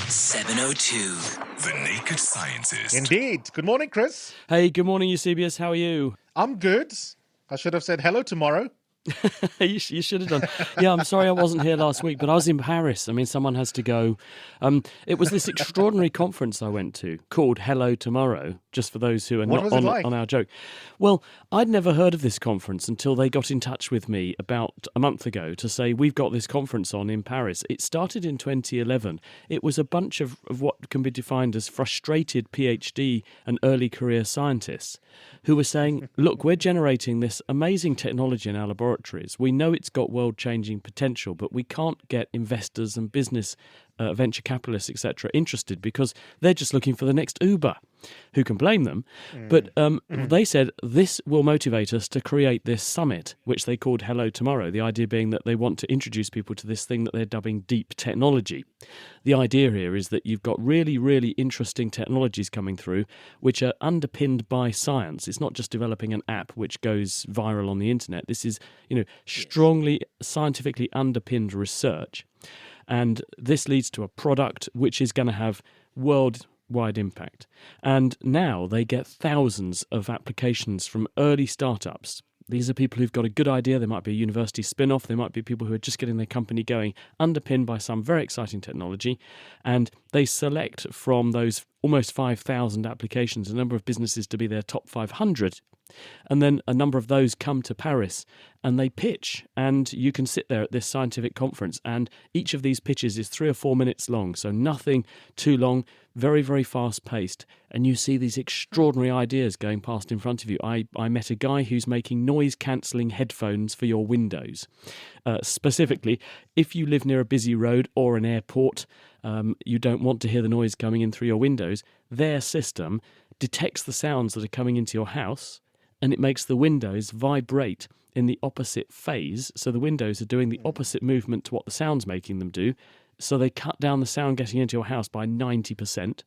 702. The Naked Scientist. Indeed. Good morning, Chris. Hey, good morning, Eusebius. How are you? I'm good. I should have said hello tomorrow. You should have done. Yeah, I'm sorry I wasn't here last week, but I was in Paris. I mean, someone has to go. It was this extraordinary conference I went to called Hello Tomorrow, just for those who are What not was it like? on our joke. Well, I'd never heard of this conference until they got in touch with me about a month ago to say, we've got this conference on in Paris. It started in 2011. It was a bunch of what can be defined as frustrated PhD and early career scientists who were saying, look, we're generating this amazing technology in our laboratories. We know it's got world-changing potential, but we can't get investors and business venture capitalists, etc., interested because they're just looking for the next Uber. Who can blame them? But they said this will motivate us to create this summit, which they called Hello Tomorrow, the idea being that they want to introduce people to this thing that they're dubbing deep technology. The idea here is that you've got really, really interesting technologies coming through which are underpinned by science. It's not just developing an app which goes viral on the internet. This is, strongly scientifically underpinned research. And this leads to a product which is going to have worldwide impact. And now they get thousands of applications from early startups. These are people who've got a good idea. They might be a university spin-off. They might be people who are just getting their company going, underpinned by some very exciting technology. And they select from those almost 5,000 applications a number of businesses to be their top 500. And then a number of those come to Paris and they pitch, and you can sit there at this scientific conference, and each of these pitches is 3 or 4 minutes long, so nothing too long, very, very fast-paced, and you see these extraordinary ideas going past in front of you. I met a guy who's making noise-cancelling headphones for your windows. Specifically, if you live near a busy road or an airport, you don't want to hear the noise coming in through your windows, their system detects the sounds that are coming into your house, and it makes the windows vibrate in the opposite phase. So the windows are doing the opposite movement to what the sound's making them do. So they cut down the sound getting into your house by 90%.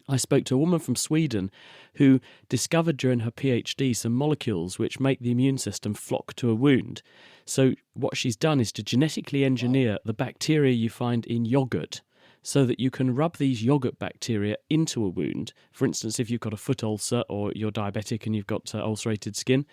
I spoke to a woman from Sweden who discovered during her PhD some molecules which make the immune system flock to a wound. So what she's done is to genetically engineer the bacteria you find in yogurt, so that you can rub these yogurt bacteria into a wound. For instance, if you've got a foot ulcer or you're diabetic and you've got ulcerated skin,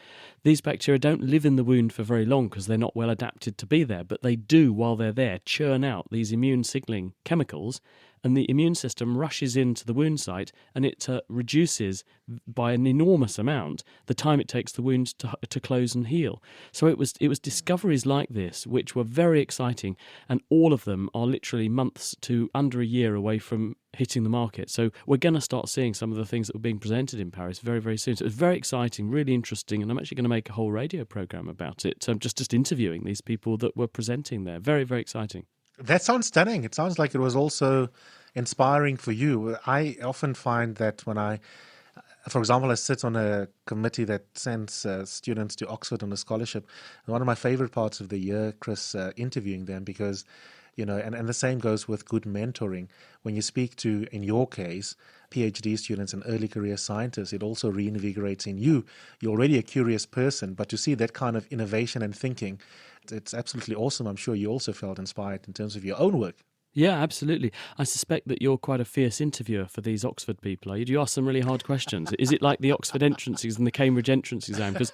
these bacteria don't live in the wound for very long because they're not well adapted to be there, but they do, while they're there, churn out these immune signaling chemicals, and the immune system rushes into the wound site and it reduces by an enormous amount the time it takes the wound to close and heal. So it was discoveries like this which were very exciting, and all of them are literally months to under a year away from hitting the market. So we're going to start seeing some of the things that were being presented in Paris very, very soon. So it was very exciting, really interesting, and I'm actually going to make a whole radio program about it, just interviewing these people that were presenting there. Very, very exciting. That sounds stunning. It sounds like it was also inspiring for you. I often find that when for example, I sit on a committee that sends students to Oxford on a scholarship. And one of my favorite parts of the year, Chris, interviewing them because, and the same goes with good mentoring. When you speak to, in your case, PhD students and early career scientists, it also reinvigorates in you. You're already a curious person, but to see that kind of innovation and thinking, it's absolutely awesome. I'm sure you also felt inspired in terms of your own work. Yeah, absolutely. I suspect that you're quite a fierce interviewer for these Oxford people. Are you? Do you ask some really hard questions? Is it like the Oxford entrances and the Cambridge entrance exam? Because,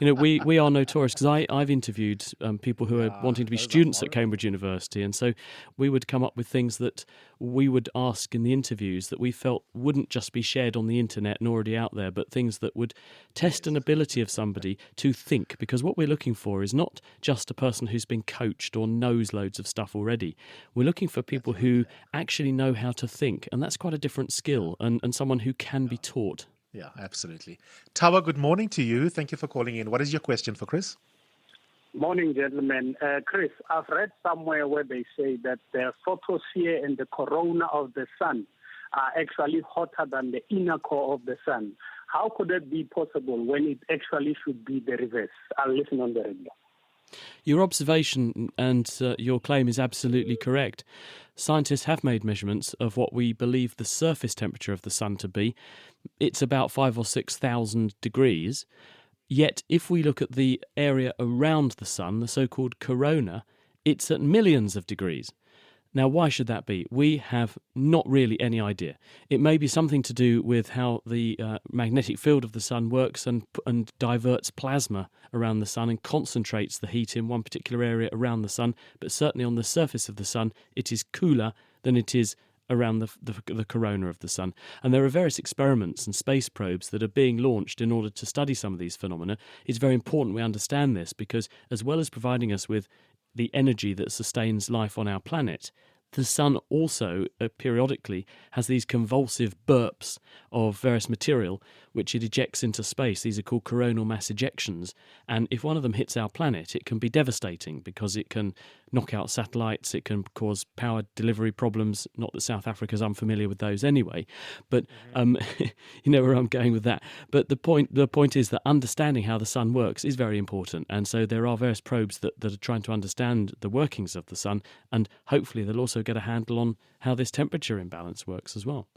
we are notorious, because I've interviewed people who are wanting to be students at Cambridge University, and so we would come up with things that we would ask in the interviews that we felt wouldn't just be shared on the internet and already out there, but things that would test an ability of somebody to think. Because what we're looking for is not just a person who's been coached or knows loads of stuff already. We're looking for people who actually know how to think, and that's quite a different skill, and someone who can be taught. Yeah, absolutely. Tawa, good morning to you. Thank you for calling in. What is your question for Chris? Morning, gentlemen. Chris, I've read somewhere where they say that the photosphere and the corona of the sun are actually hotter than the inner core of the sun. How could that be possible when it actually should be the reverse? I'll listen on the radio. Your observation and your claim is absolutely correct. Scientists have made measurements of what we believe the surface temperature of the sun to be. It's about 5,000 or 6,000 degrees. Yet, if we look at the area around the sun, the so-called corona, it's at millions of degrees. Now, why should that be? We have not really any idea. It may be something to do with how the magnetic field of the sun works and diverts plasma around the sun and concentrates the heat in one particular area around the sun, but certainly on the surface of the sun it is cooler than it is around the corona of the sun. And there are various experiments and space probes that are being launched in order to study some of these phenomena. It's very important we understand this because, as well as providing us with the energy that sustains life on our planet, the sun also periodically has these convulsive burps of various material which it ejects into space. These are called coronal mass ejections. And if one of them hits our planet, it can be devastating because it can knock out satellites, it can cause power delivery problems. Not that South Africa's unfamiliar with those anyway, but you know where I'm going with that. But the point is that understanding how the sun works is very important. And so there are various probes that are trying to understand the workings of the sun, and hopefully they'll also get a handle on how this temperature imbalance works as well.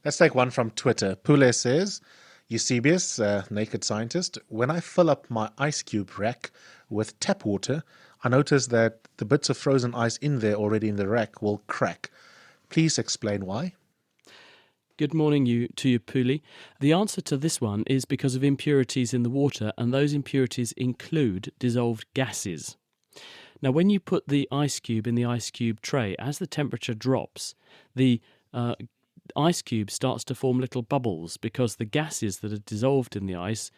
Let's take one from Twitter. Pule says, Eusebius, naked scientist, when I fill up my ice cube rack with tap water, I notice that the bits of frozen ice in there already in the rack will crack. Please explain why. Good morning to you, Puli. The answer to this one is because of impurities in the water, and those impurities include dissolved gases. Now, when you put the ice cube in the ice cube tray, as the temperature drops, the ice cube starts to form little bubbles because the gases that are dissolved in the ice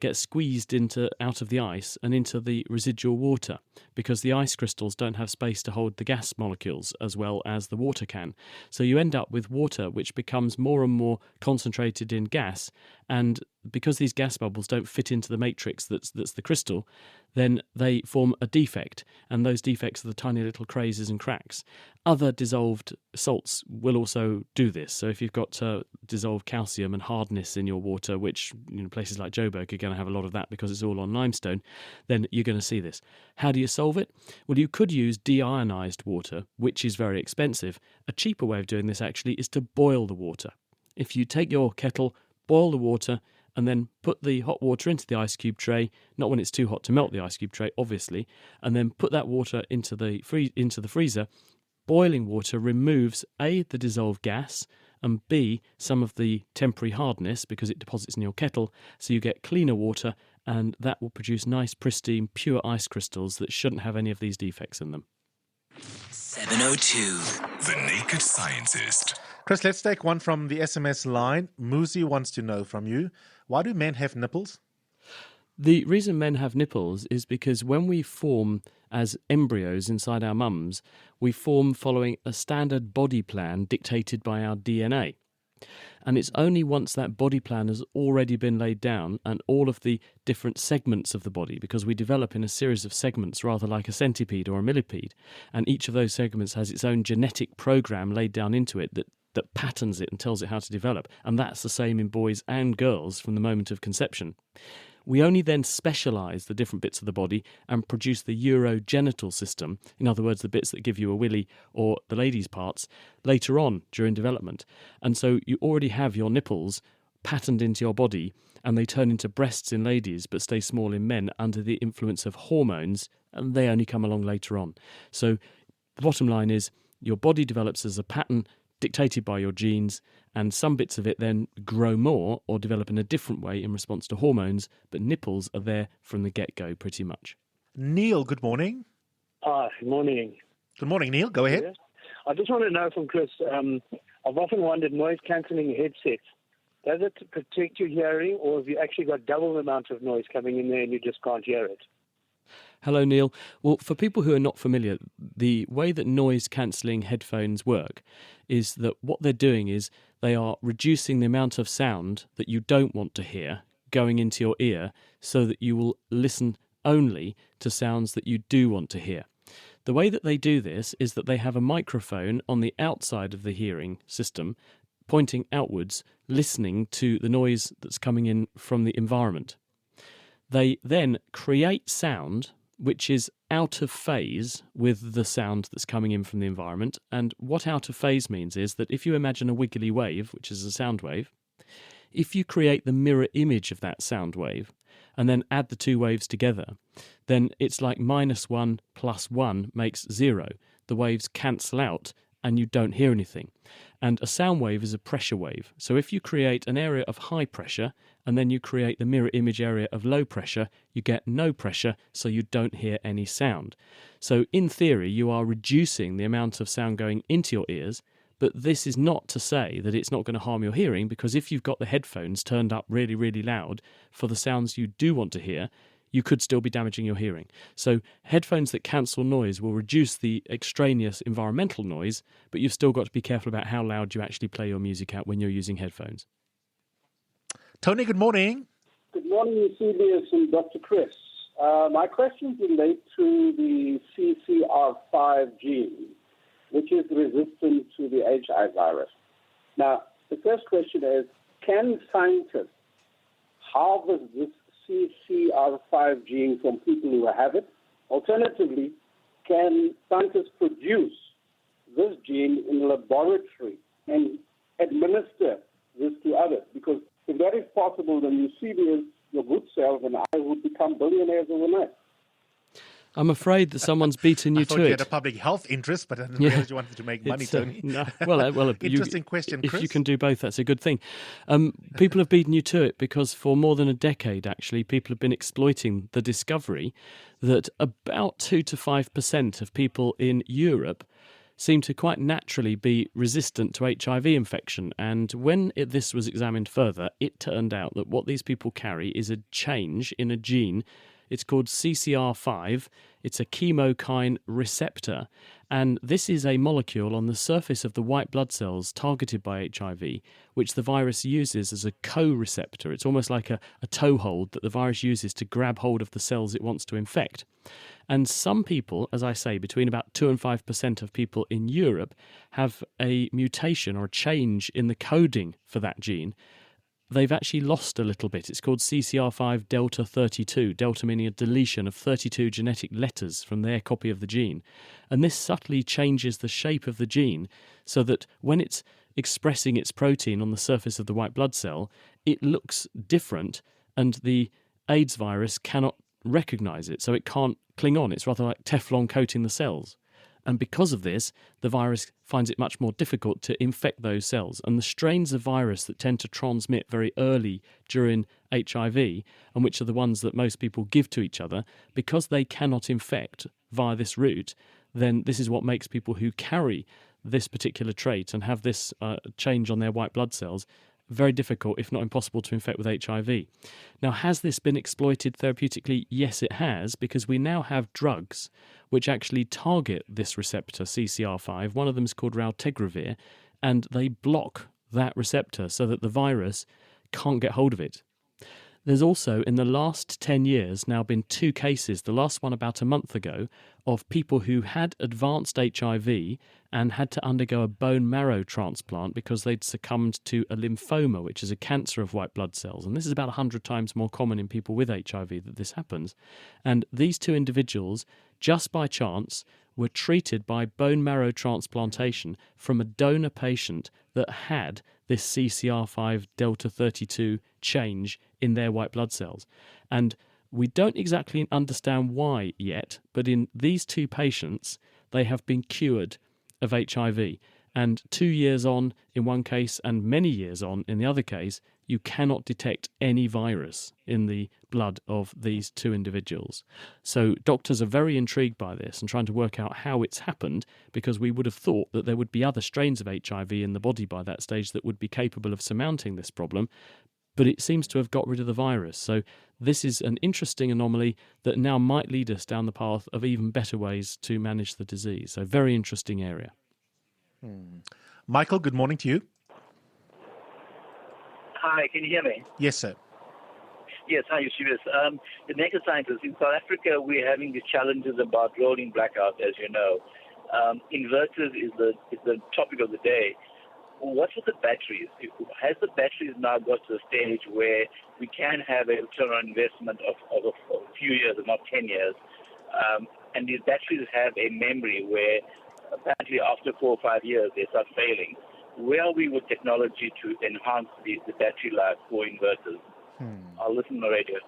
get squeezed out of the ice and into the residual water because the ice crystals don't have space to hold the gas molecules as well as the water can. So you end up with water which becomes more and more concentrated in gas, and because these gas bubbles don't fit into the matrix that's the crystal, then they form a defect, and those defects are the tiny little crazes and cracks. Other dissolved salts will also do this. So if you've got dissolved calcium and hardness in your water, which places like Joburg are going to have a lot of that because it's all on limestone, then you're going to see this. How do you solve it? Well, you could use deionized water, which is very expensive. A cheaper way of doing this actually is to boil the water. If you take your kettle, boil the water, and then put the hot water into the ice cube tray, not when it's too hot to melt the ice cube tray, obviously, and then put that water into the freezer. Boiling water removes A, the dissolved gas, and B, some of the temporary hardness because it deposits in your kettle, so you get cleaner water, and that will produce nice, pristine, pure ice crystals that shouldn't have any of these defects in them. 702. The Naked Scientist. Chris, let's take one from the SMS line. Muzi wants to know from you, why do men have nipples? The reason men have nipples is because when we form as embryos inside our mums, we form following a standard body plan dictated by our DNA. And it's only once that body plan has already been laid down and all of the different segments of the body, because we develop in a series of segments rather like a centipede or a millipede, and each of those segments has its own genetic program laid down into it that patterns it and tells it how to develop. And that's the same in boys and girls from the moment of conception. We only then specialise the different bits of the body and produce the urogenital system, in other words, the bits that give you a willy or the ladies' parts, later on during development. And so you already have your nipples patterned into your body, and they turn into breasts in ladies but stay small in men under the influence of hormones, and they only come along later on. So the bottom line is your body develops as a pattern dictated by your genes, and some bits of it then grow more or develop in a different way in response to hormones, but nipples are there from the get-go pretty much. Neil, good morning. Good morning. Good morning, Neil. Go ahead. Yes. I just want to know from Chris, I've often wondered, noise-cancelling headsets, does it protect your hearing, or have you actually got double the amount of noise coming in there and you just can't hear it? Hello, Neil. Well, for people who are not familiar, the way that noise-cancelling headphones work is that what they're doing is they are reducing the amount of sound that you don't want to hear going into your ear so that you will listen only to sounds that you do want to hear. The way that they do this is that they have a microphone on the outside of the hearing system pointing outwards, listening to the noise that's coming in from the environment. They then create sound which is out of phase with the sound that's coming in from the environment. And what out of phase means is that if you imagine a wiggly wave, which is a sound wave, if you create the mirror image of that sound wave and then add the two waves together, then it's like -1 + 1 makes 0. the waves cancel out and you don't hear anything. And a sound wave is a pressure wave. So if you create an area of high pressure and then you create the mirror image area of low pressure, you get no pressure, so you don't hear any sound. So in theory, you are reducing the amount of sound going into your ears, but this is not to say that it's not going to harm your hearing, because if you've got the headphones turned up really, really loud for the sounds you do want to hear, you could still be damaging your hearing. So headphones that cancel noise will reduce the extraneous environmental noise, but you've still got to be careful about how loud you actually play your music out when you're using headphones. Tony, good morning. Good morning, Eusebius and Dr. Chris. My questions relate to the CCR5 gene, which is resistant to the HIV virus. Now, the first question is, can scientists harvest this CCR5 gene from people who have it? Alternatively, can scientists produce this gene in a laboratory and administer this to others? Because if that is possible, then Eusebius, your good self, and I would become billionaires overnight. I'm afraid that someone's beaten you I thought to you it. had a public health interest, but I didn't realize you wanted to make money, Tony. No. Well, Interesting question, Chris. If you can do both, that's a good thing. People have beaten you to it because for more than a decade, actually, people have been exploiting the discovery that about 2 to 5% of people in Europe seem to quite naturally be resistant to HIV infection. And when this was examined further, it turned out that what these people carry is a change in a gene. It's called CCR5. It's a chemokine receptor. And this is a molecule on the surface of the white blood cells targeted by HIV, which the virus uses as a co-receptor. It's almost like a toehold that the virus uses to grab hold of the cells it wants to infect. And some people, as I say, between about 2 and 5% of people in Europe have a mutation or a change in the coding for that gene. They've actually lost a little bit. It's called CCR5 delta 32, delta meaning a deletion of 32 genetic letters from their copy of the gene. And this subtly changes the shape of the gene so that when it's expressing its protein on the surface of the white blood cell, it looks different and the AIDS virus cannot recognize it, so it can't cling on. It's rather like Teflon coating the cells. And because of this, the virus finds it much more difficult to infect those cells. And the strains of virus that tend to transmit very early during HIV, and which are the ones that most people give to each other, because they cannot infect via this route, then this is what makes people who carry this particular trait and have this change on their white blood cells very difficult, if not impossible, to infect with HIV. Now, has this been exploited therapeutically? Yes, it has, because we now have drugs which actually target this receptor, CCR5. One of them is called raltegravir, and they block that receptor so that the virus can't get hold of it. There's also, in the last 10 years, now been 2 cases, the last one about a month ago, of people who had advanced HIV and had to undergo a bone marrow transplant because they'd succumbed to a lymphoma, which is a cancer of white blood cells. And this is about 100 times more common in people with HIV that this happens. And these 2 individuals, just by chance, were treated by bone marrow transplantation from a donor patient that had this CCR5 delta 32 change in their white blood cells. And we don't exactly understand why yet, but in these 2 patients, they have been cured of HIV. And 2 years on in one case and many years on in the other case, you cannot detect any virus in the blood of these 2 individuals. So doctors are very intrigued by this and trying to work out how it's happened, because we would have thought that there would be other strains of HIV in the body by that stage that would be capable of surmounting this problem, but it seems to have got rid of the virus. So this is an interesting anomaly that now might lead us down the path of even better ways to manage the disease. So very interesting area. Michael, good morning to you. Hi, can you hear me? Yes, sir. Yes, hi, Eusebius. The naked scientists in South Africa, we're having these challenges about rolling blackout, as you know. Inverters is the topic of the day. What's with the batteries? Has the batteries now got to a stage where we can have a return on investment of a few years and not 10 years? And these batteries have a memory where apparently after 4 or 5 years they start failing. Where are we with technology to enhance the battery life for inverters? I'll listen on the radio.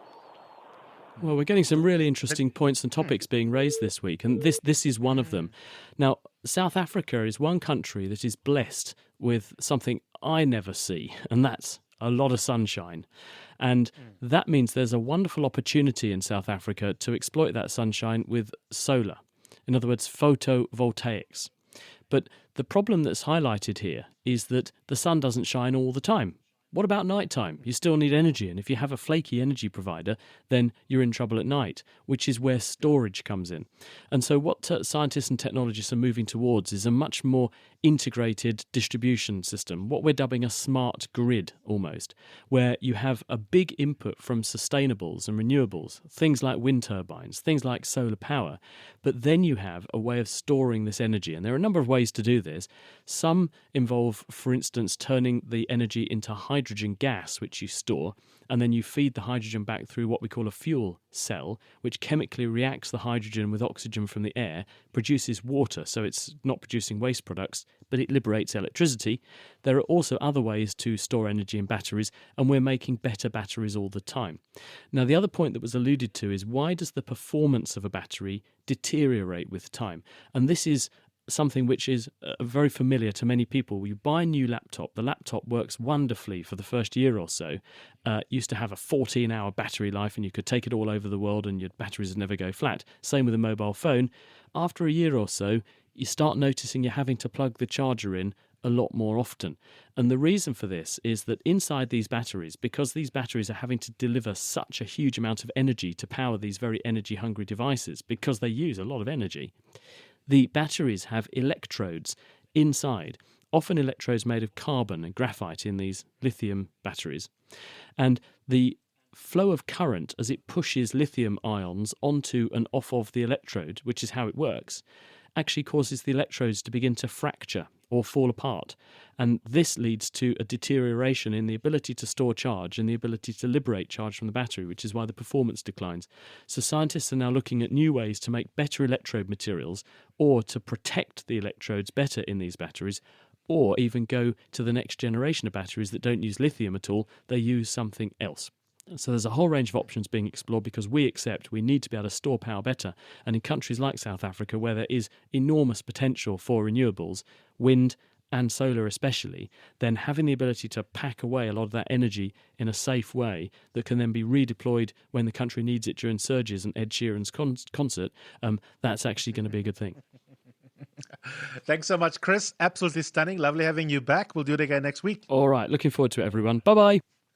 Well, we're getting some really interesting points and topics being raised this week, and this is one of them. Now, South Africa is one country that is blessed with something I never see, and that's a lot of sunshine. And that means there's a wonderful opportunity in South Africa to exploit that sunshine with solar. In other words, photovoltaics. But the problem that's highlighted here is that the sun doesn't shine all the time. What about nighttime? You still need energy, and if you have a flaky energy provider, then you're in trouble at night, which is where storage comes in. And so what scientists and technologists are moving towards is a much more integrated distribution system, what we're dubbing a smart grid almost, where you have a big input from sustainables and renewables, things like wind turbines, things like solar power, but then you have a way of storing this energy. And there are a number of ways to do this. Some involve, for instance, turning the energy into hydrogen gas, which you store, and then you feed the hydrogen back through what we call a fuel cell, which chemically reacts the hydrogen with oxygen from the air, produces water, so it's not producing waste products, but it liberates electricity. There are also other ways to store energy in batteries, and we're making better batteries all the time. Now, the other point that was alluded to is, why does the performance of a battery deteriorate with time? And this is something which is very familiar to many people. You buy a new laptop, the laptop works wonderfully for the first year or so. Used to have a 14-hour battery life, and you could take it all over the world and your batteries would never go flat. Same with a mobile phone. After a year or so, you start noticing you're having to plug the charger in a lot more often. And the reason for this is that inside these batteries, because these batteries are having to deliver such a huge amount of energy to power these very energy-hungry devices, because they use a lot of energy, the batteries have electrodes inside, often electrodes made of carbon and graphite in these lithium batteries. And the flow of current, as it pushes lithium ions onto and off of the electrode, which is how it works, actually causes the electrodes to begin to fracture or fall apart. And this leads to a deterioration in the ability to store charge and the ability to liberate charge from the battery, which is why the performance declines. So scientists are now looking at new ways to make better electrode materials, or to protect the electrodes better in these batteries, or even go to the next generation of batteries that don't use lithium at all, they use something else. So there's a whole range of options being explored, because we accept we need to be able to store power better. And in countries like South Africa, where there is enormous potential for renewables, wind and solar especially, then having the ability to pack away a lot of that energy in a safe way that can then be redeployed when the country needs it during surges and Ed Sheeran's concert, that's actually going to be a good thing. Thanks so much, Chris. Absolutely stunning. Lovely having you back. We'll do it again next week. All right. Looking forward to it, everyone. Bye-bye.